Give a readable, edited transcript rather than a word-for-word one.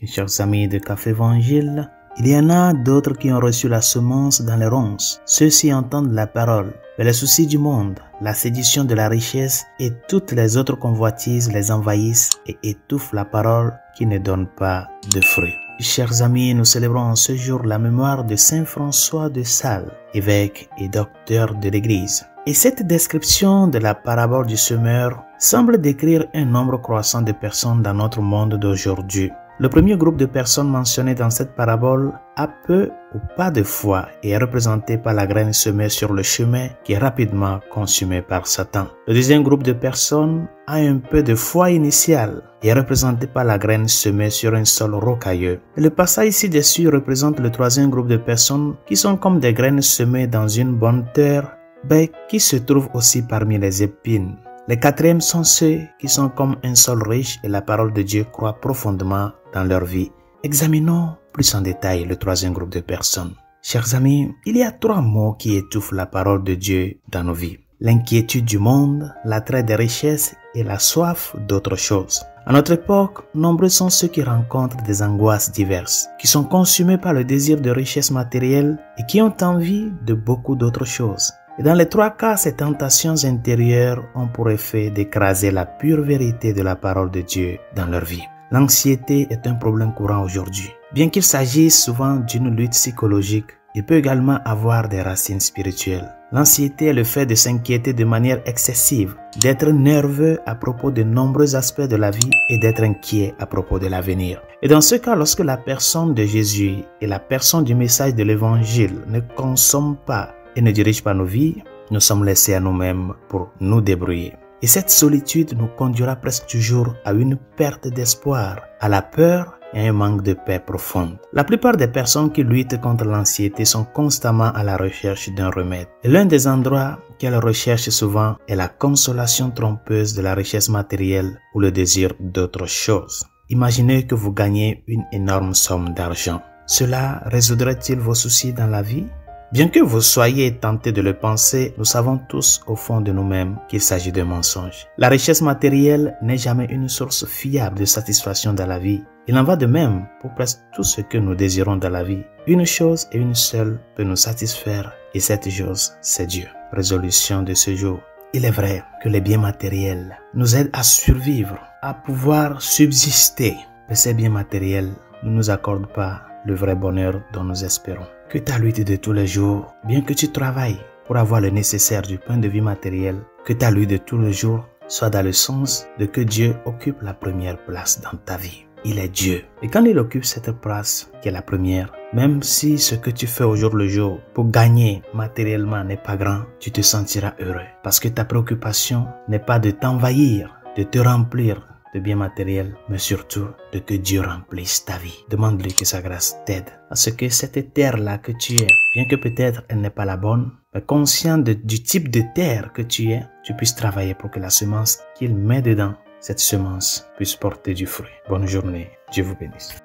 Mes chers amis de Café Évangile, il y en a d'autres qui ont reçu la semence dans les ronces. Ceux-ci entendent la parole, mais les soucis du monde, la séduction de la richesse et toutes les autres convoitises les envahissent et étouffent la parole qui ne donne pas de fruits. Chers amis, nous célébrons en ce jour la mémoire de Saint François de Sales, évêque et docteur de l'Église. Et cette description de la parabole du semeur semble décrire un nombre croissant de personnes dans notre monde d'aujourd'hui. Le premier groupe de personnes mentionné dans cette parabole a peu ou pas de foi et est représenté par la graine semée sur le chemin qui est rapidement consumée par Satan. Le deuxième groupe de personnes a un peu de foi initiale et est représenté par la graine semée sur un sol rocailleux. Et le passage ci-dessus représente le troisième groupe de personnes qui sont comme des graines semées dans une bonne terre, mais qui se trouvent aussi parmi les épines. Les quatrièmes sont ceux qui sont comme un sol riche et la parole de Dieu croît profondément dans leur vie. Examinons plus en détail le troisième groupe de personnes. Chers amis, il y a trois mots qui étouffent la parole de Dieu dans nos vies. L'inquiétude du monde, l'attrait des richesses et la soif d'autre chose. À notre époque, nombreux sont ceux qui rencontrent des angoisses diverses, qui sont consumés par le désir de richesse matérielle et qui ont envie de beaucoup d'autres choses. Et dans les trois cas, ces tentations intérieures ont pour effet d'écraser la pure vérité de la parole de Dieu dans leur vie. L'anxiété est un problème courant aujourd'hui. Bien qu'il s'agisse souvent d'une lutte psychologique, il peut également avoir des racines spirituelles. L'anxiété est le fait de s'inquiéter de manière excessive, d'être nerveux à propos de nombreux aspects de la vie et d'être inquiet à propos de l'avenir. Et dans ce cas, lorsque la personne de Jésus et la personne du message de l'Évangile ne consomment pas et ne dirige pas nos vies, nous sommes laissés à nous-mêmes pour nous débrouiller. Et cette solitude nous conduira presque toujours à une perte d'espoir, à la peur et à un manque de paix profonde. La plupart des personnes qui luttent contre l'anxiété sont constamment à la recherche d'un remède. Et l'un des endroits qu'elles recherchent souvent est la consolation trompeuse de la richesse matérielle ou le désir d'autre chose. Imaginez que vous gagnez une énorme somme d'argent. Cela résoudrait-il vos soucis dans la vie? Bien que vous soyez tentés de le penser, nous savons tous au fond de nous-mêmes qu'il s'agit de mensonges. La richesse matérielle n'est jamais une source fiable de satisfaction dans la vie. Il en va de même pour presque tout ce que nous désirons dans la vie. Une chose et une seule peut nous satisfaire et cette chose, c'est Dieu. Résolution de ce jour. Il est vrai que les biens matériels nous aident à survivre, à pouvoir subsister. Mais ces biens matériels ne nous accordent pas le vrai bonheur dont nous espérons. Que ta lutte de tous les jours, bien que tu travailles pour avoir le nécessaire du point de vue matériel, que ta lutte de tous les jours soit dans le sens de que Dieu occupe la première place dans ta vie. Il est Dieu. Et quand il occupe cette place qui est la première, même si ce que tu fais au jour le jour pour gagner matériellement n'est pas grand, tu te sentiras heureux. Parce que ta préoccupation n'est pas de t'envahir, de te remplir de biens matériels, mais surtout de que Dieu remplisse ta vie. Demande-lui que sa grâce t'aide à ce que cette terre-là que tu es, bien que peut-être elle n'est pas la bonne, mais conscient du type de terre que tu es, tu puisses travailler pour que la semence qu'il met dedans, cette semence puisse porter du fruit. Bonne journée, Dieu vous bénisse.